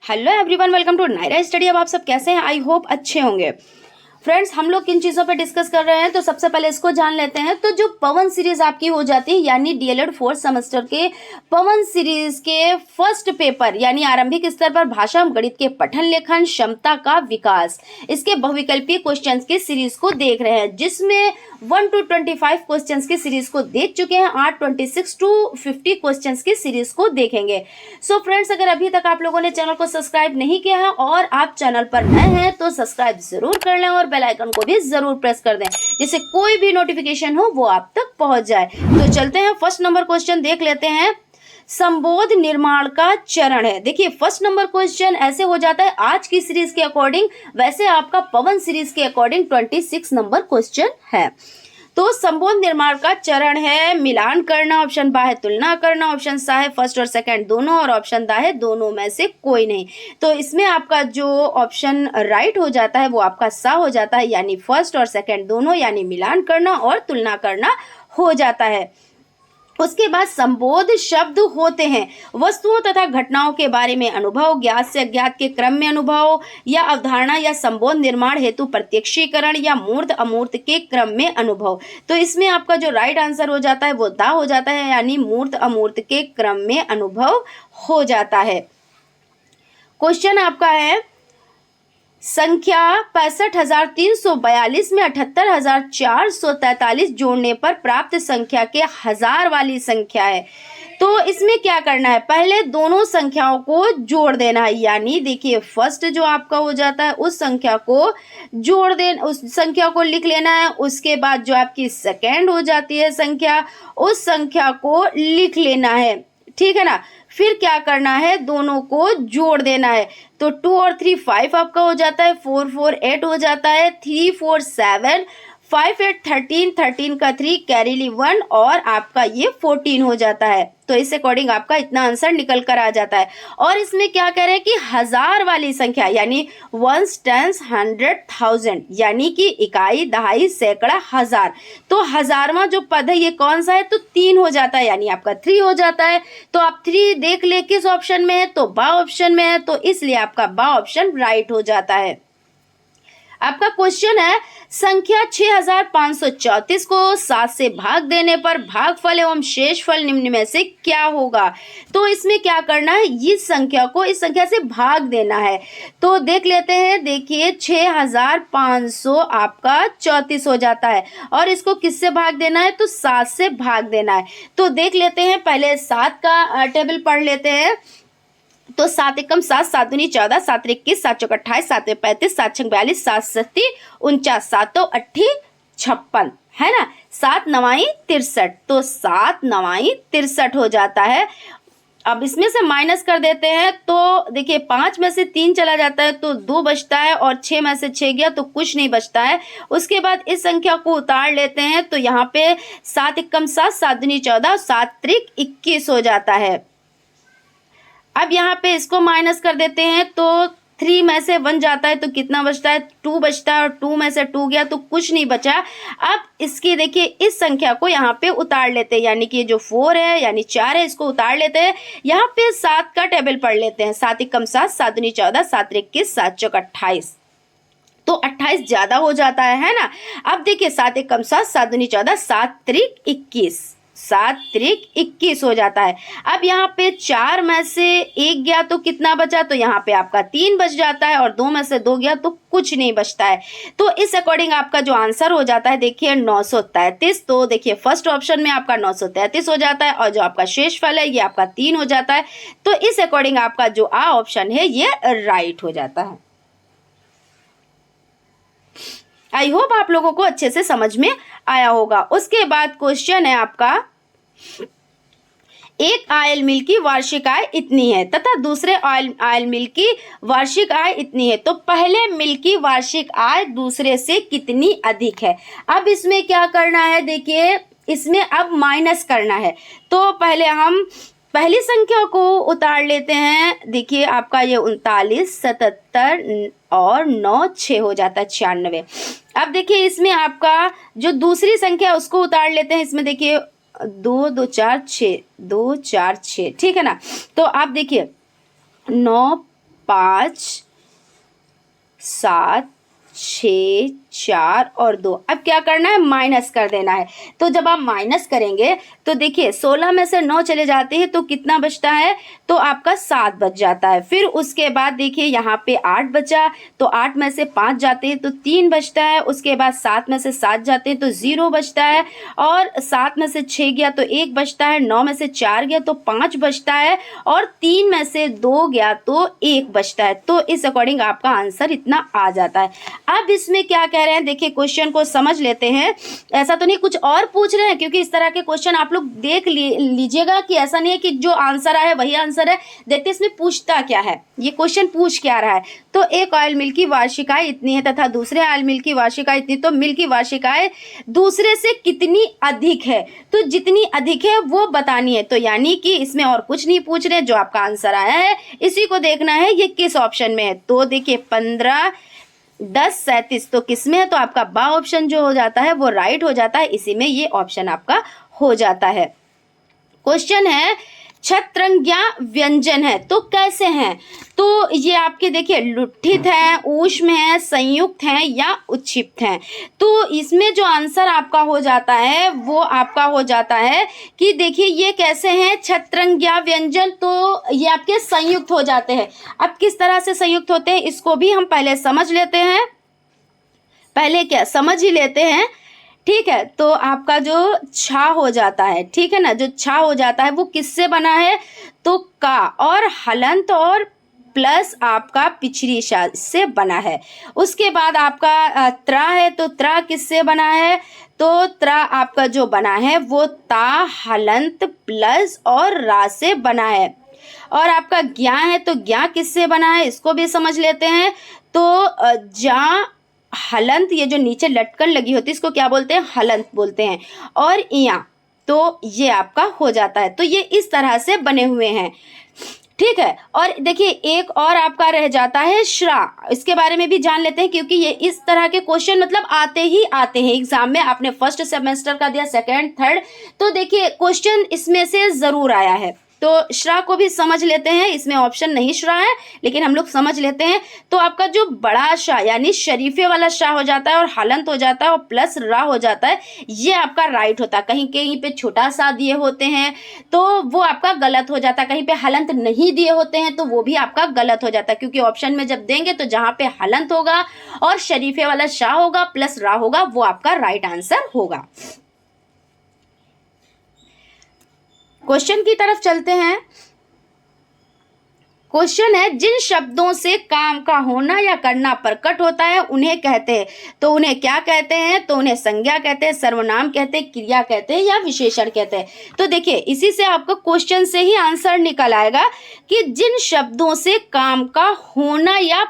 Hello everyone, welcome to Nayra study. अब आप सब कैसे हैं? आई होप अच्छे होंगे। फ्रेंड्स, हम लोग किन चीज़ों पे डिस्कस कर रहे हैं तो सबसे पहले इसको जान लेते हैं। तो जो पवन सीरीज आपकी हो जाती है, यानी डीएलएड फोर्थ सेमेस्टर के पवन सीरीज के फर्स्ट पेपर यानी आरंभिक स्तर पर भाषा एवं गणित के पठन लेखन क्षमता का विकास, इसके बहुविकल्पीय क्वेश्चंस की सीरीज को देख रहे हैं, जिसमें 1 to 25 क्वेश्चंस की सीरीज को देख चुके हैं। 26 to 50 क्वेश्चंस की सीरीज को देखेंगे। सो फ्रेंड्स, अगर अभी तक आप लोगों ने चैनल को सब्सक्राइब नहीं किया है और आप चैनल पर नए हैं तो सब्सक्राइब जरूर कर लें और बेल आइकन को भी जरूर प्रेस कर दें, जिससे कोई भी नोटिफिकेशन हो वो आप तक पहुंच जाए। तो चलते हैं, फर्स्ट नंबर क्वेश्चन देख लेते हैं। संबोध निर्माण का चरण है। देखिए, फर्स्ट नंबर क्वेश्चन ऐसे हो जाता है आज की सीरीज के अकॉर्डिंग, वैसे आपका पवन सीरीज के अकॉर्डिंग 26 नंबर क्वेश्चन है। तो संबोध निर्माण का चरण है मिलान करना, ऑप्शन बा है तुलना करना, ऑप्शन सा है फर्स्ट और सेकंड दोनों, और ऑप्शन दा है दोनों में से कोई नहीं। तो इसमें आपका जो ऑप्शन राइट हो जाता है वो आपका सा हो जाता है, यानी फर्स्ट और सेकंड दोनों, यानी मिलान करना और तुलना करना हो जाता है। उसके बाद संबोध शब्द होते हैं वस्तुओं तथा घटनाओं के बारे में अनुभव, ज्ञात से अज्ञात के क्रम में अनुभव, या अवधारणा या संबोध निर्माण हेतु प्रत्यक्षीकरण, या मूर्त अमूर्त के क्रम में अनुभव। तो इसमें आपका जो राइट आंसर हो जाता है वो दा हो जाता है, यानी मूर्त अमूर्त के क्रम में अनुभव हो जाता है। क्वेश्चन आपका है संख्या 65,342 में 78,443 जोड़ने पर प्राप्त संख्या के हजार वाली संख्या है। तो इसमें क्या करना है, पहले दोनों संख्याओं को जोड़ देना है। यानी देखिए, फर्स्ट जो आपका हो जाता है उस संख्या को जोड़ देना, उस संख्या को लिख लेना है। उसके बाद जो आपकी सेकेंड हो जाती है संख्या, उस संख्या को लिख लेना है, ठीक है ना। फिर क्या करना है, दोनों को जोड़ देना है। तो 2 और 3 5 आपका हो जाता है, 4 4 8 हो जाता है, 3 4 7, 5 8 13, 13 का 3 कैरी ली 1 और आपका ये 14 हो जाता है। तो इस अकॉर्डिंग आपका इतना आंसर निकल कर आ जाता है। और इसमें क्या कह रहे हैं कि हजार वाली संख्या, यानी 1 10 100 1000, यानी कि इकाई दहाई सैकड़ा हजार। तो हजारवा जो पद है ये कौन सा है, तो 3 हो जाता है, यानी आपका 3 हो जाता है। तो आप 3 देख ले किस ऑप्शन में है, तो बा ऑप्शन में है, तो इसलिए आपका बा ऑप्शन राइट हो जाता है। आपका क्वेश्चन है संख्या 6534 को 7 से भाग देने पर भागफल एवं शेषफल निम्न में से क्या होगा। तो इसमें क्या करना है, इस संख्या को इस संख्या से भाग देना है। तो देख लेते हैं, देखिए 6500 आपका 34 हो जाता है, और इसको किससे भाग देना है, तो 7 से भाग देना है। तो देख लेते हैं, पहले 7 का टेबल पढ़ लेते हैं। तो 7 एकम 7, 7 दूनी 14, 7 21, 7 चौक 28, 7 में 35, 7 छक 42, 7 सत्ती 49, 7 8 56, है ना। 7 9 63, तो 7 9 63 हो जाता है। अब इसमें से माइनस कर देते हैं, तो देखिए 5 में से 3 चला जाता है तो 2 बचता है, और 6 में से 6 गया तो कुछ नहीं बचता है। उसके बाद इस संख्या को उतार लेते हैं, तो यहाँ पे 7 एकम 7, 7 दूनी 14, 7 त्रिक 21 हो जाता है। अब यहाँ पे इसको माइनस कर देते हैं, तो 3 में से 1 जाता है तो कितना बचता है, 2 बचता है, और 2 में से 2 गया तो कुछ नहीं बचा। अब इसकी देखिए इस संख्या को यहाँ पे उतार लेते हैं, यानी कि जो 4 है यानी 4 है, इसको उतार लेते हैं। यहाँ पे 7 का टेबल पढ़ लेते हैं। 7 एकम 7, 7 दूनी 14, 7 21, 7 चौक 28, तो 28 ज्यादा हो जाता है ना। अब देखिए 7 एकम 7, 7 दूनी 14, 7 त्रिक 21, 7 त्रिक 21 हो जाता है। अब यहाँ पे 4 में से 1 गया तो कितना बचा, तो यहाँ पे आपका 3 बच जाता है, और 2 में से 2 गया तो कुछ नहीं बचता है। तो इस अकॉर्डिंग आपका जो आंसर हो जाता है, देखिए 933। तो देखिए फर्स्ट ऑप्शन में आपका 933 हो जाता है, और जो आपका शेषफल है ये आपका 3 हो जाता है। तो इस अकॉर्डिंग आपका जो आ ऑप्शन है ये राइट हो जाता है। आई होप आप लोगों को अच्छे से समझ में आया होगा। उसके बाद क्वेश्चन है आपका, एक ऑयल मिल की वार्षिक आय इतनी है तथा दूसरे ऑयल मिल की वार्षिक आय इतनी है, तो पहले मिल की वार्षिक आय दूसरे से कितनी अधिक है। अब इसमें क्या करना है, देखिए इसमें अब माइनस करना है। तो पहले हम पहली संख्या को उतार लेते हैं। देखिए आपका ये 39, 77 और 9 6 हो जाता है 96। अब देखिए इसमें आपका जो दूसरी संख्या उसको उतार लेते हैं। इसमें देखिए 2 2 4 6, 2 4 6, ठीक है ना। तो आप देखिए 9 5 7 6 4 और 2। अब क्या करना है, माइनस कर देना है। तो जब आप माइनस करेंगे तो देखिए 16 में से 9 चले जाते हैं तो कितना बचता है, तो आपका 7 बच जाता है। फिर उसके बाद देखिए यहाँ पे 8 बचा, तो 8 में से 5 जाते हैं तो 3 बचता है। उसके बाद 7 में से 7 जाते हैं तो 0 बचता है, और 7 में से 6 गया तो 1 बचता है, 9 में से 4 गया तो 5 बचता है, और 3 में से 2 गया तो 1 बचता है। तो इस अकॉर्डिंग आपका आंसर इतना आ जाता है। अब इसमें क्या कह रहे हैं, देखिए क्वेश्चन को समझ लेते हैं। ऐसा तो नहीं कुछ और पूछ रहे हैं, क्योंकि इस तरह के क्वेश्चन आप लोग देख लीजिएगा कि ऐसा नहीं है कि जो आंसर आए वही आंसर है। देखते इसमें पूछता क्या है, ये क्वेश्चन पूछ क्या रहा है। तो एक ऑयल मिल की वार्षिक आय इतनी है तथा दूसरे ऑयल मिल की वार्षिक आय इतनी, तो मिल की वार्षिक आय दूसरे से कितनी अधिक है, तो जितनी अधिक है वो बतानी है। तो यानी कि इसमें और कुछ नहीं पूछ रहे, जो आपका आंसर आया है इसी को देखना है ये किस ऑप्शन में है। तो देखिए 15 10 37 तो किस में है, तो आपका बा ऑप्शन जो हो जाता है वो राइट हो जाता है, इसी में ये ऑप्शन आपका हो जाता है। क्वेश्चन है छत्रंज्ञा व्यंजन है तो कैसे हैं, तो ये आपके देखिए लुट्ठित है, ऊष्म है, संयुक्त है या उत्क्षिप्त है। तो इसमें जो आंसर आपका हो जाता है वो आपका हो जाता है कि देखिए ये कैसे हैं, छत्रंज्ञा व्यंजन, तो ये आपके संयुक्त हो जाते हैं। अब किस तरह से संयुक्त होते हैं इसको भी हम पहले समझ लेते हैं, पहले क्या समझ ही लेते हैं, ठीक है। तो आपका जो छा हो जाता है, ठीक है ना, जो छा हो जाता है वो किससे बना है, तो का और हलंत और प्लस आपका पिछड़ी शा से बना है। उसके बाद आपका त्रा है, तो त्रा किससे बना है, तो त्रा आपका जो बना है वो ता हलंत प्लस और रा से बना है। और आपका ज्ञा है, तो ज्ञा किससे बना है इसको भी समझ लेते हैं। तो जा हलंत, ये जो नीचे लटकन लगी होती है इसको क्या बोलते हैं, हलंत बोलते हैं, और इया, तो ये आपका हो जाता है। तो ये इस तरह से बने हुए हैं, ठीक है। और देखिए एक और आपका रह जाता है श्रा, इसके बारे में भी जान लेते हैं, क्योंकि ये इस तरह के क्वेश्चन मतलब आते ही आते हैं एग्जाम में। आपने फर्स्ट सेमेस्टर का दिया, सेकंड थर्ड, तो देखिए क्वेश्चन इसमें से जरूर आया है। तो श्रा को भी समझ लेते हैं, इसमें ऑप्शन नहीं श्रा है लेकिन हम लोग समझ लेते हैं। तो आपका जो बड़ा शाह यानी शरीफे वाला शाह हो जाता है और हलंत हो जाता है और प्लस रा हो जाता है, ये आपका राइट होता है। कहीं कहीं पे छोटा सा दिए होते हैं तो वो आपका गलत हो जाता है, कहीं पे हलंत नहीं दिए होते हैं तो वो भी आपका गलत हो जाता है, क्योंकि ऑप्शन में जब देंगे तो जहां पे हलंत होगा और शरीफे वाला शाह होगा प्लस रा होगा वो आपका राइट आंसर होगा। क्वेश्चन की तरफ चलते हैं। क्वेश्चन है जिन शब्दों से काम का होना या करना प्रकट होता है उन्हें कहते हैं, तो उन्हें क्या कहते हैं, तो उन्हें संज्ञा कहते हैं, सर्वनाम कहते हैं, क्रिया कहते हैं या विशेषण कहते हैं। तो देखिए इसी से आपका क्वेश्चन से ही आंसर निकल आएगा कि जिन शब्दों से काम का होना या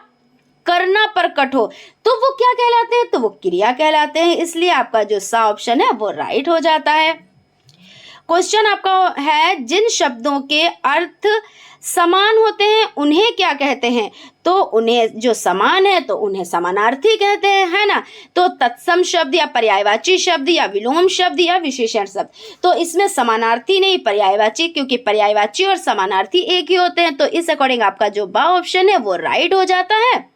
करना प्रकट हो तो वो क्या कहलाते हैं, तो वो क्रिया कहलाते हैं, इसलिए आपका जो सा ऑप्शन है वो राइट हो जाता है। क्वेश्चन आपका है जिन शब्दों के अर्थ समान होते हैं उन्हें क्या कहते हैं, तो उन्हें जो समान है तो उन्हें समानार्थी कहते हैं, है ना। तो तत्सम शब्द या पर्यायवाची शब्द या विलोम शब्द या विशेषण शब्द, तो इसमें समानार्थी नहीं पर्यायवाची, क्योंकि पर्यायवाची और समानार्थी एक ही होते हैं। तो इस अकॉर्डिंग आपका जो बा ऑप्शन है वो राइट हो जाता है।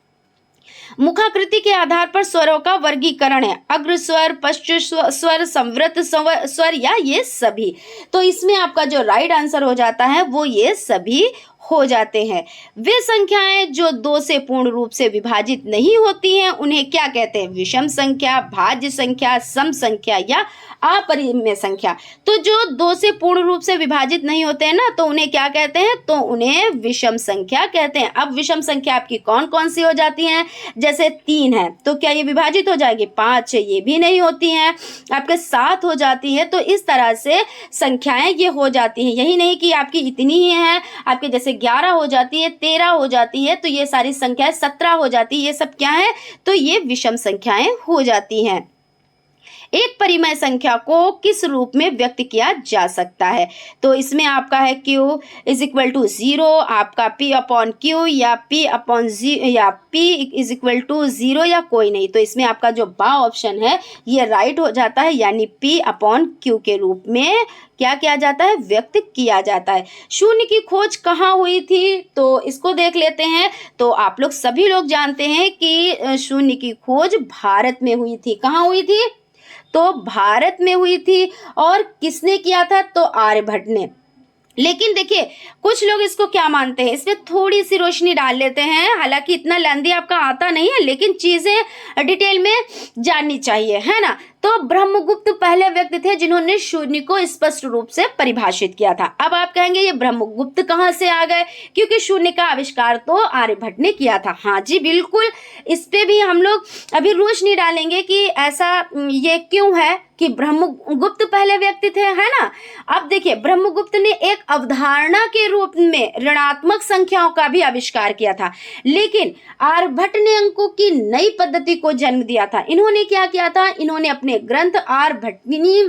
मुखाकृति के आधार पर स्वरों का वर्गीकरण है, अग्र स्वर, पश्च स्वर, संवृत स्वर या ये सभी। तो इसमें आपका जो राइट आंसर हो जाता है वो ये सभी हो जाते हैं। वे संख्याएं जो 2 से पूर्ण रूप से विभाजित नहीं होती हैं उन्हें क्या कहते हैं, विषम संख्या, भाज्य संख्या, सम संख्या या अपरिमेय संख्या। तो जो 2 से पूर्ण रूप से विभाजित नहीं होते हैं ना तो उन्हें क्या कहते हैं, तो उन्हें विषम संख्या कहते हैं। अब विषम संख्या आपकी कौन कौन सी हो जाती हैं, जैसे 3 है तो क्या ये विभाजित हो जाएगी, 5 है ये भी नहीं होती हैं, आपके 7 हो जाती है। तो इस तरह से संख्याएं ये हो जाती हैं, यही नहीं कि आपकी इतनी ही है, आपके जैसे 11 हो जाती है, 13 हो जाती है, तो ये सारी संख्याएं 17 हो जाती है, ये सब क्या है, तो ये विषम संख्याएं हो जाती हैं। एक परिमेय संख्या को किस रूप में व्यक्त किया जा सकता है? तो इसमें आपका है q इज इक्वल टू 0, आपका p अपॉन q या p अपॉन या p इज इक्वल टू 0 या कोई नहीं। तो इसमें आपका जो बा ऑप्शन है ये राइट हो जाता है, यानी p अपॉन q के रूप में क्या किया जाता है? व्यक्त किया जाता है। शून्य की खोज कहाँ हुई थी? तो इसको देख लेते हैं। तो आप लोग सभी लोग जानते हैं कि शून्य की खोज भारत में हुई थी। कहाँ हुई थी? तो भारत में हुई थी। और किसने किया था? तो आर्यभट्ट ने। लेकिन देखिए कुछ लोग इसको क्या मानते हैं, इसमें थोड़ी सी रोशनी डाल लेते हैं। हालांकि इतना लेंदी आपका आता नहीं है, लेकिन चीजें डिटेल में जाननी चाहिए, है ना। तो ब्रह्मगुप्त पहले व्यक्ति थे जिन्होंने शून्य को स्पष्ट रूप से परिभाषित किया था। अब आप कहेंगे ये ब्रह्मगुप्त कहाँ से आ गए, क्योंकि शून्य का आविष्कार तो आर्यभट्ट ने किया था। हाँ जी बिल्कुल, इस पे भी हम लोग अभी रोशनी डालेंगे कि ऐसा ये क्यों है कि ब्रह्मगुप्त पहले व्यक्ति थे, है ना। अब देखिए ब्रह्मगुप्त ने एक अवधारणा के रूप में ऋणात्मक संख्याओं का भी आविष्कार किया था, लेकिन आर्यभट्ट ने अंकों की नई पद्धति को जन्म दिया था। इन्होंने क्या किया था? इन्होंने अपने ग्रंथ आर्यभट्टिनी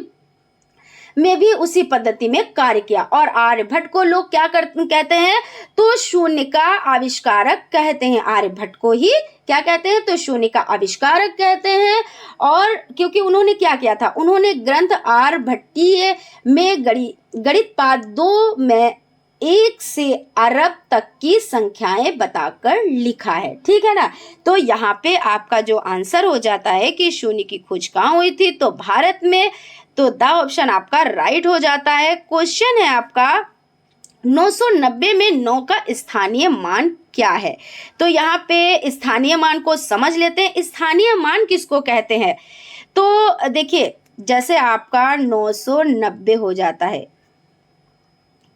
में भी उसी पद्धति में कार्य किया। और आर्यभट्ट को लोग क्या कहते हैं? तो शून्य का आविष्कारक कहते हैं। आर्यभट्ट को ही क्या कहते हैं? तो शून्य का आविष्कारक कहते हैं। और क्योंकि उन्होंने क्या किया था? उन्होंने ग्रंथ आर्यभट्टीय में गणित पाठ 2 में 1 से अरब तक की संख्याएं बताकर लिखा है, ठीक है ना। तो यहाँ पे आपका जो आंसर हो जाता है कि शून्य की खोज कहाँ हुई थी? तो भारत में। तो द ऑप्शन आपका राइट हो जाता है। क्वेश्चन है आपका 990 में 9 का स्थानीय मान क्या है? तो यहाँ पे स्थानीय मान को समझ लेते हैं। स्थानीय मान किसको कहते हैं? तो देखिए जैसे आपका 990 हो जाता है,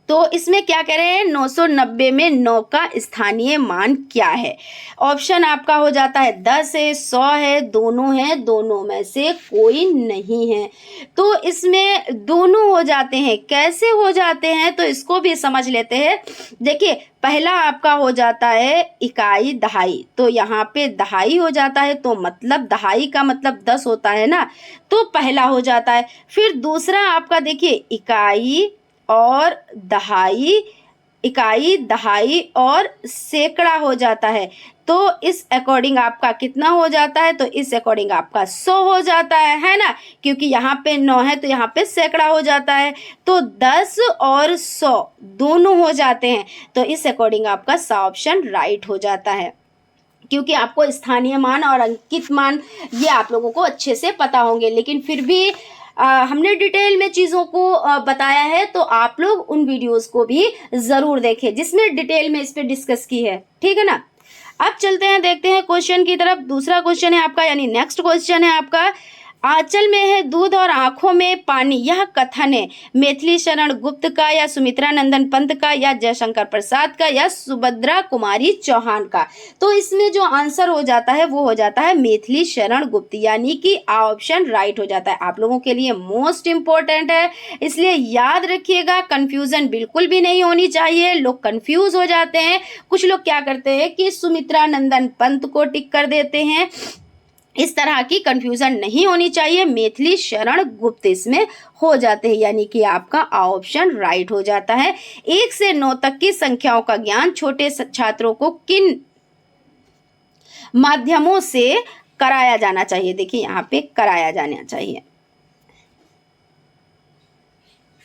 तो इसमें क्या कह रहे हैं? 990 में 9 का स्थानीय मान क्या है? ऑप्शन आपका हो जाता है 10 है, 100 है, दोनों है, दोनों में से कोई नहीं है। तो इसमें दोनों हो जाते हैं। कैसे हो जाते हैं? तो इसको भी समझ लेते हैं। देखिए पहला आपका हो जाता है इकाई दहाई, तो यहाँ पे दहाई हो जाता है, तो मतलब दहाई का मतलब 10 होता है ना, तो पहला हो जाता है। फिर दूसरा आपका देखिए इकाई और दहाई, इकाई दहाई और सैकड़ा हो जाता है। तो इस अकॉर्डिंग आपका कितना हो जाता है? तो इस अकॉर्डिंग आपका 100 हो जाता है ना, क्योंकि यहाँ पे 9 है तो यहाँ पे सैकड़ा हो जाता है। तो 10 और 100 दोनों हो जाते हैं, तो इस अकॉर्डिंग आपका सा ऑप्शन राइट हो जाता है। क्योंकि आपको स्थानीय मान और अंकित मान ये आप लोगों को अच्छे से पता होंगे, लेकिन फिर भी हमने डिटेल में चीज़ों को बताया है, तो आप लोग उन वीडियोस को भी ज़रूर देखें जिसमें डिटेल में इस पे डिस्कस की है, ठीक है ना। अब चलते हैं, देखते हैं क्वेश्चन की तरफ। दूसरा क्वेश्चन है आपका, यानी नेक्स्ट क्वेश्चन है आपका, आंचल में है दूध और आंखों में पानी, यह कथन है मैथिली शरण गुप्त का या सुमित्रा नंदन पंत का या जयशंकर प्रसाद का या सुभद्रा कुमारी चौहान का? तो इसमें जो आंसर हो जाता है वो हो जाता है मैथिली शरण गुप्त, यानी कि ऑप्शन राइट हो जाता है। आप लोगों के लिए मोस्ट इंपॉर्टेंट है, इसलिए याद रखिएगा, कंफ्यूजन बिल्कुल भी नहीं होनी चाहिए। लोग कंफ्यूज हो जाते हैं, कुछ लोग क्या करते हैं कि सुमित्रा नंदन पंत को टिक कर देते हैं। इस तरह की कंफ्यूजन नहीं होनी चाहिए। मैथिली शरण गुप्त इसमें हो जाते हैं, यानी कि आपका ऑप्शन राइट हो जाता है। 1 से 9 तक की संख्याओं का ज्ञान छोटे छात्रों को किन माध्यमों से कराया जाना चाहिए? देखिए यहाँ पे कराया जाना चाहिए,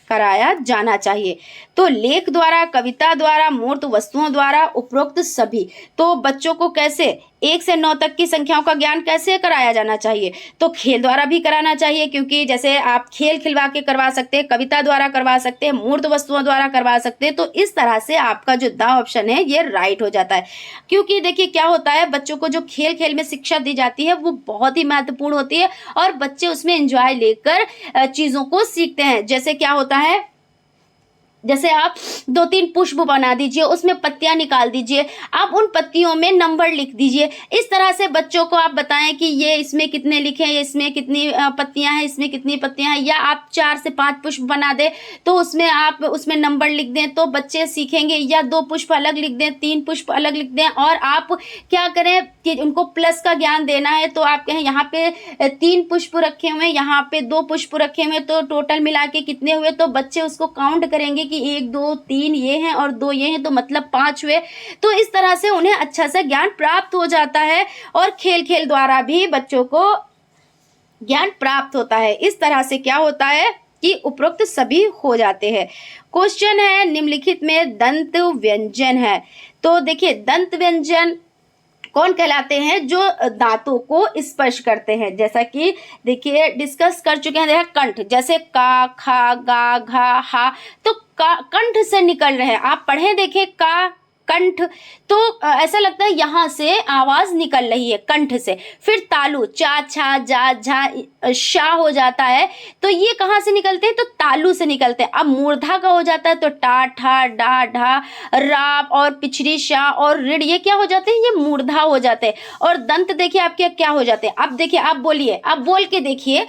कराया जाना चाहिए। तो लेख द्वारा, कविता द्वारा, मूर्त वस्तुओं द्वारा, उपरोक्त सभी। तो बच्चों को कैसे 1 से 9 तक की संख्याओं का ज्ञान कैसे कराया जाना चाहिए? तो खेल द्वारा भी कराना चाहिए, क्योंकि जैसे आप खेल खिलवा के करवा सकते हैं, कविता द्वारा करवा सकते हैं, मूर्त वस्तुओं द्वारा करवा सकते हैं। तो इस तरह से आपका जो द ऑप्शन है ये राइट हो जाता है। क्योंकि देखिए क्या होता है, बच्चों को जो खेल खेल में शिक्षा दी जाती है वो बहुत ही महत्वपूर्ण होती है, और बच्चे उसमें एंजॉय लेकर चीज़ों को सीखते हैं। जैसे क्या होता है, जैसे आप 2-3 पुष्प बना दीजिए, उसमें पत्तियां निकाल दीजिए, आप उन पत्तियों में नंबर लिख दीजिए। इस तरह से बच्चों को आप बताएं कि ये इसमें कितने लिखे, ये इसमें कितनी पत्तियां हैं, इसमें कितनी पत्तियां हैं। या आप 4 से 5 पुष्प बना दें तो उसमें आप उसमें नंबर लिख दें, तो बच्चे सीखेंगे। या 2 पुष्प अलग लिख दें, 3 पुष्प अलग लिख दें। और आप क्या करें कि उनको प्लस का ज्ञान देना है, तो आप कहें यहाँ पे 3 पुष्प रखे हुए, यहाँ पे 2 पुष्प रखे हुए, तो टोटल मिला के कितने हुए। तो बच्चे उसको काउंट करेंगे कि 1 2 3 ये हैं और 2 ये हैं, तो मतलब 5 हुए। तो इस तरह से उन्हें अच्छा सा ज्ञान प्राप्त हो जाता है और खेल खेल द्वारा भी बच्चों को ज्ञान प्राप्त होता है। इस तरह से क्या होता है कि उपरोक्त सभी हो जाते हैं। क्वेश्चन है निम्नलिखित में दंत व्यंजन है। तो देखिए दंत व्यंजन कौन कहलाते हैं? जो दांतों को स्पर्श करते हैं। जैसा कि देखिए डिस्कस कर चुके हैं, देखिए कंठ, जैसे का, खा, गा, घा, हा, तो कंठ से निकल रहे हैं। आप पढ़े देखें का, कंठ, तो ऐसा लगता है यहाँ से आवाज निकल रही है कंठ से। फिर तालु, चा, छा, जा, झा, शा हो जाता है, तो ये कहाँ से निकलते हैं? तो तालु से निकलते हैं। अब मूर्धा का हो जाता है तो टा, ठा, डा, ढा, रा और पिछड़ी शा और ऋण, ये क्या हो जाते हैं? ये मूर्धा हो जाते हैं। और दंत देखिए आपके क्या हो जाते हैं? अब देखिए, आप बोलिए, आप बोल के देखिए।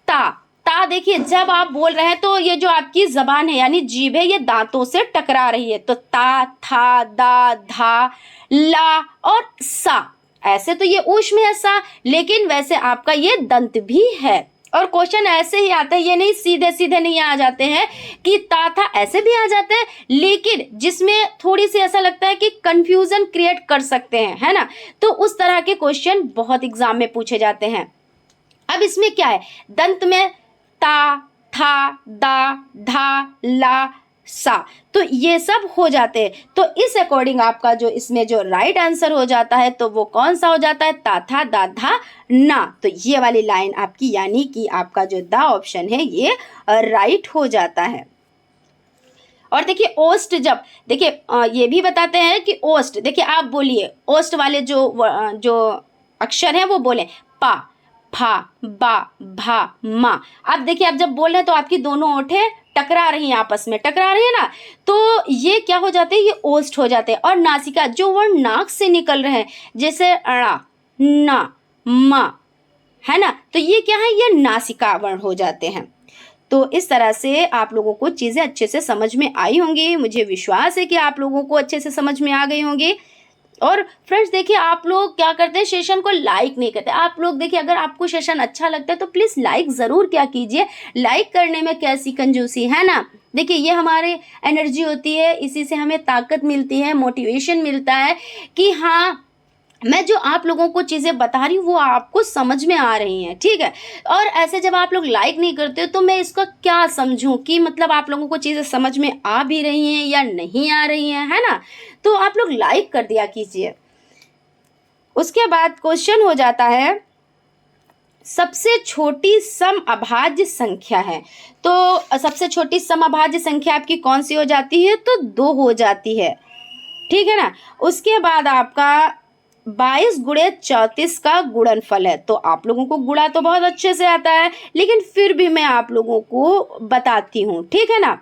ता, ता देखिए जब आप बोल रहे हैं तो ये जो आपकी जबान है यानी जीभ है, ये दांतों से टकरा रही है। तो ता, था, दा, धा, ला और सा, ऐसे तो ये ऊष्म है सा, लेकिन वैसे आपका ये दंत भी है। और क्वेश्चन ऐसे ही आता है, ये नहीं सीधे सीधे नहीं आ जाते हैं कि ता था, ऐसे भी आ जाते हैं, लेकिन जिसमें थोड़ी सी ऐसा लगता है कि कंफ्यूजन क्रिएट कर सकते हैं, है ना। तो उस तरह के क्वेश्चन बहुत एग्जाम में पूछे जाते हैं। अब इसमें क्या है? दंत में ता, था, दा, धा, ला, सा, तो ये सब हो जाते हैं। तो इस अकॉर्डिंग आपका जो इसमें जो राइट आंसर हो जाता है तो वो कौन सा हो जाता है? ता, था, दा, धा, ना। तो ये वाली लाइन आपकी, यानी कि आपका जो दा ऑप्शन है ये राइट हो जाता है। और देखिए ओस्ट, जब देखिए ये भी बताते हैं कि ओस्ट, देखिए आप बोलिए ओस्ट वाले जो अक्षर हैं वो बोले पा, फा, बा, भा, मा। अब देखिए आप जब बोल रहे हैं तो आपकी दोनों ओठे टकरा रही हैं, आपस में टकरा रही है ना, तो ये क्या हो जाते हैं? ये ओस्ट हो जाते हैं। और नासिका, जो वर्ण नाक से निकल रहे हैं, जैसे अड़ा, ना, मा, है ना, तो ये क्या है? ये नासिका वर्ण हो जाते हैं। तो इस तरह से आप लोगों को चीज़ें अच्छे से समझ में आई होंगी। मुझे विश्वास है कि आप लोगों को अच्छे से समझ में आ गई होंगी। और फ्रेंड्स देखिए, आप लोग क्या करते हैं? सेशन को लाइक नहीं करते। आप लोग देखिए, अगर आपको सेशन अच्छा लगता है तो प्लीज़ लाइक ज़रूर क्या कीजिए। लाइक करने में कैसी कंजूसी है ना। देखिए ये हमारे एनर्जी होती है, इसी से हमें ताकत मिलती है, मोटिवेशन मिलता है कि हाँ, मैं जो आप लोगों को चीज़ें बता रही हूँ वो आपको समझ में आ रही हैं, ठीक है। और ऐसे जब आप लोग लाइक नहीं करते हो तो मैं इसका क्या समझूं कि मतलब आप लोगों को चीज़ें समझ में आ भी रही हैं या नहीं आ रही हैं, है ना। तो आप लोग लाइक कर दिया कीजिए। उसके बाद क्वेश्चन हो जाता है, सबसे छोटी समअभाज्य संख्या है। तो सबसे छोटी समअभाज्य संख्या आपकी कौन सी हो जाती है? तो 2 हो जाती है, ठीक है ना। उसके बाद आपका 22 गुणे 34 का गुणनफल है। तो आप लोगों को गुणा तो बहुत अच्छे से आता है, लेकिन फिर भी मैं आप लोगों को बताती हूँ, ठीक है ना।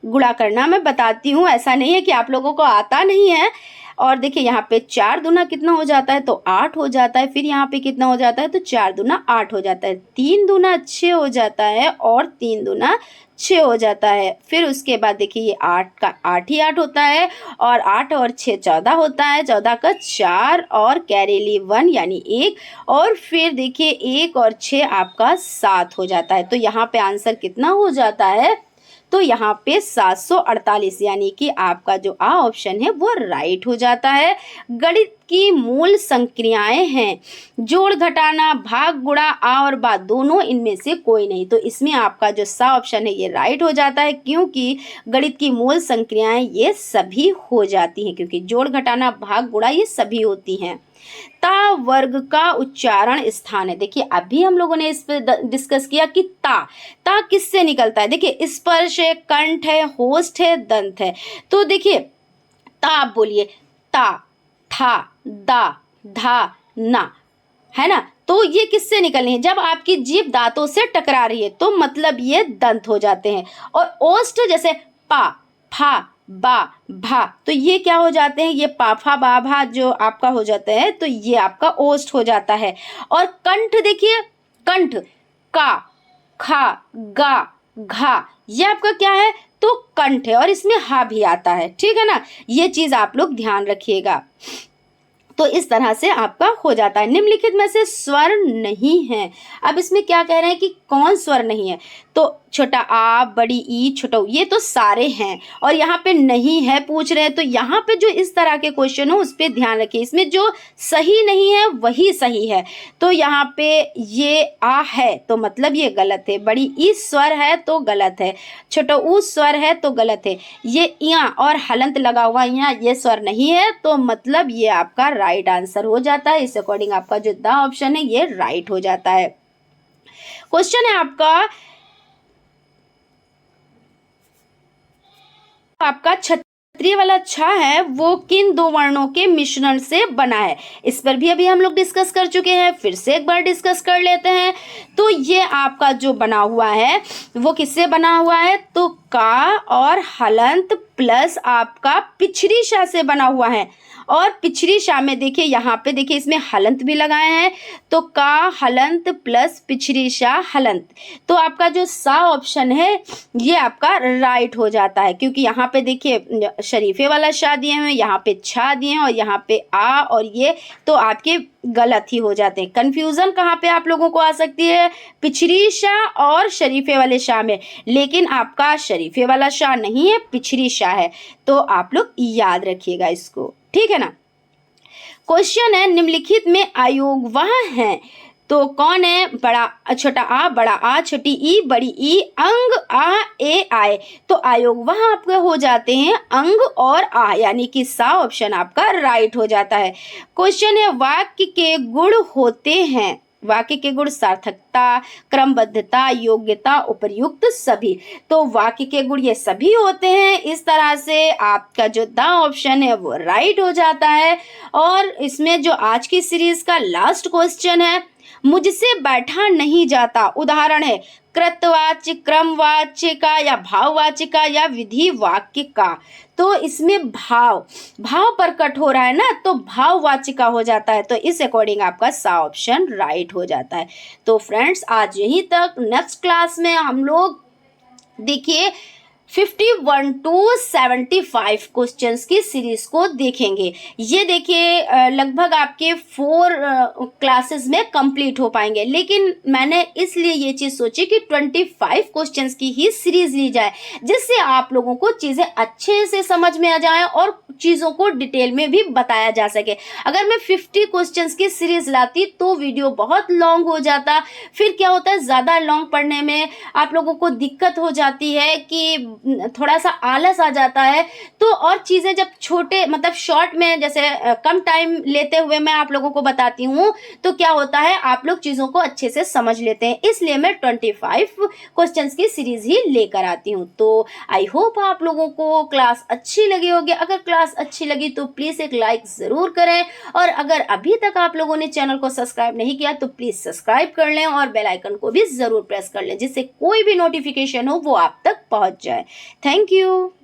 गुणा करना मैं बताती हूँ, ऐसा नहीं है कि आप लोगों को आता नहीं है। और देखिए यहाँ पे 4 दूना कितना हो जाता है? तो 8 हो जाता है। फिर यहाँ पे कितना हो जाता है? तो 4 दूना 8 हो जाता है। 3 दूना 6 हो जाता है और 3 दूना 6 हो जाता है। फिर उसके बाद देखिए ये 8 का 8 ही 8 होता है, और 8 और 6 14 होता है। 14 का 4 और कैरेली 1 यानी 1, और फिर देखिए 1 और 6 आपका 7 हो जाता है। तो यहाँ पे आंसर कितना हो जाता है? तो यहाँ पे 748, यानी कि आपका जो आ ऑप्शन है वो राइट हो जाता है। गणित की मूल संक्रियाएं हैं जोड़, घटाना, भाग, गुणा, आ और बा, दोनों इनमें से कोई नहीं। तो इसमें आपका जो सा ऑप्शन है ये राइट हो जाता है, क्योंकि गणित की मूल संक्रियाएं ये सभी हो जाती हैं, क्योंकि जोड़, घटाना, भाग, गुणा ये सभी होती हैं। ता वर्ग का उच्चारण स्थान है। देखिए अभी हम लोगों ने इस पे डिस्कस किया कि ता किससे निकलता है। देखिए स्पर्श है, कंठ है, होस्ट है, दंत है। तो देखिए ता आप बोलिए, ता, था, दा, धा, ना, है ना। तो ये किससे निकलनी है? जब आपकी जीभ दांतों से टकरा रही है तो मतलब ये दंत हो जाते हैं। और ओष्ठ जैसे पा, फा, बा, भा, तो ये क्या हो जाते हैं? ये पा, फा, बा, भा जो आपका हो जाता है तो ये आपका ओष्ठ हो जाता है। और कंठ देखिए, कंठ का, खा, गा, घा, ये आपका क्या है? तो कंठ है और इसमें हा भी आता है, ठीक है ना। ये चीज आप लोग ध्यान रखिएगा। तो इस तरह से आपका हो जाता है। निम्नलिखित में से स्वर नहीं है। अब इसमें क्या कह रहे हैं कि कौन स्वर नहीं है? तो छोटा आ, बड़ी ई, छोटा ऊ, ये तो सारे हैं और यहाँ पे नहीं है पूछ रहे हैं। तो यहाँ पे जो इस तरह के क्वेश्चन हो उस पर ध्यान रखिए। इसमें जो सही नहीं है वही सही है। तो यहाँ पे ये आ है तो मतलब ये गलत है। बड़ी ई स्वर है तो गलत है। छोटा ऊ स्वर है तो गलत है। ये इया और हलंत लगा हुआ यहाँ ये स्वर नहीं है तो मतलब ये आपका राइट आंसर हो जाता है। इस अकॉर्डिंग आपका जो द ऑप्शन है ये राइट हो जाता है। क्वेश्चन है आपका क्षत्रिय वाला छ है वो किन दो वर्णों के मिश्रण से बना है? इस पर भी अभी हम लोग डिस्कस कर चुके हैं, फिर से एक बार डिस्कस कर लेते हैं। तो ये आपका जो बना हुआ है वो किससे बना हुआ है? तो का और हलंत प्लस आपका पिछड़ी शा से बना हुआ है। और पिछड़ी शा में देखिए यहाँ पे देखिए इसमें हलंत भी लगाए हैं तो का हलंत प्लस पिछड़ी शा हलंत। तो आपका जो सा ऑप्शन है ये आपका राइट हो जाता है क्योंकि यहाँ पे देखिए शरीफे वाला शा दिए हुए हैं, यहाँ पे छा दिए हैं और यहाँ पे आ और ये तो आपके गलत ही हो जाते हैं। कंफ्यूजन कहाँ पे आप लोगों को आ सकती है? पिछड़ी शा और शरीफे वाले शा में, लेकिन आपका शरीफे वाला शा नहीं है, पिछड़ी शा है। तो आप लोग याद रखिएगा इसको, ठीक है ना। क्वेश्चन है निम्नलिखित में अयोग वह है तो कौन है? बड़ा छोटा आ, बड़ा आ, छोटी ई, बड़ी ई, अंग आ, ए, आए। तो अयोग वह आपके हो जाते हैं अंग और आ, यानी कि सा ऑप्शन आपका राइट हो जाता है। क्वेश्चन है वाक्य के गुण होते हैं। वाक्य के गुण सार्थकता, क्रमबद्धता, योग्यता, उपर्युक्त, सभी। तो वाक्य के गुण ये सभी होते हैं। इस तरह से आपका जो द ऑप्शन है वो राइट हो जाता है। और इसमें जो आज की सीरीज का लास्ट क्वेश्चन है मुझसे बैठा नहीं जाता, उदाहरण है कृतवाच्य, क्रमवाच्य का या भाववाच्य का या विधि वाक्य का। तो इसमें भाव प्रकट हो रहा है ना तो भाववाच्य का हो जाता है। तो इस अकॉर्डिंग आपका सा ऑप्शन राइट हो जाता है। तो फ्रेंड्स आज यहीं तक। नेक्स्ट क्लास में हम लोग देखिए 51 to 75 क्वेश्चंस की सीरीज को देखेंगे। ये देखिए लगभग आपके 4 क्लासेस में कंप्लीट हो पाएंगे, लेकिन मैंने इसलिए ये चीज़ सोची कि 25 क्वेश्चंस की ही सीरीज ली जाए जिससे आप लोगों को चीज़ें अच्छे से समझ में आ जाए और चीज़ों को डिटेल में भी बताया जा सके। अगर मैं 50 क्वेश्चंस की सीरीज लाती तो वीडियो बहुत लॉन्ग हो जाता। फिर क्या होता है ज़्यादा लॉन्ग पढ़ने में आप लोगों को दिक्कत हो जाती है कि थोड़ा सा आलस आ जाता है। तो और चीज़ें जब छोटे मतलब शॉर्ट में जैसे कम टाइम लेते हुए मैं आप लोगों को बताती हूँ तो क्या होता है आप लोग चीज़ों को अच्छे से समझ लेते हैं। इसलिए मैं 25 क्वेश्चंस की सीरीज ही लेकर आती हूँ। तो आई होप आप लोगों को क्लास अच्छी लगी होगी। अगर क्लास अच्छी लगी तो प्लीज़ एक लाइक ज़रूर करें और अगर अभी तक आप लोगों ने चैनल को सब्सक्राइब नहीं किया तो प्लीज़ सब्सक्राइब कर लें और बेल आइकन को भी ज़रूर प्रेस कर लें जिससे कोई भी नोटिफिकेशन हो वो आप तक पहुँच जाए। Thank you.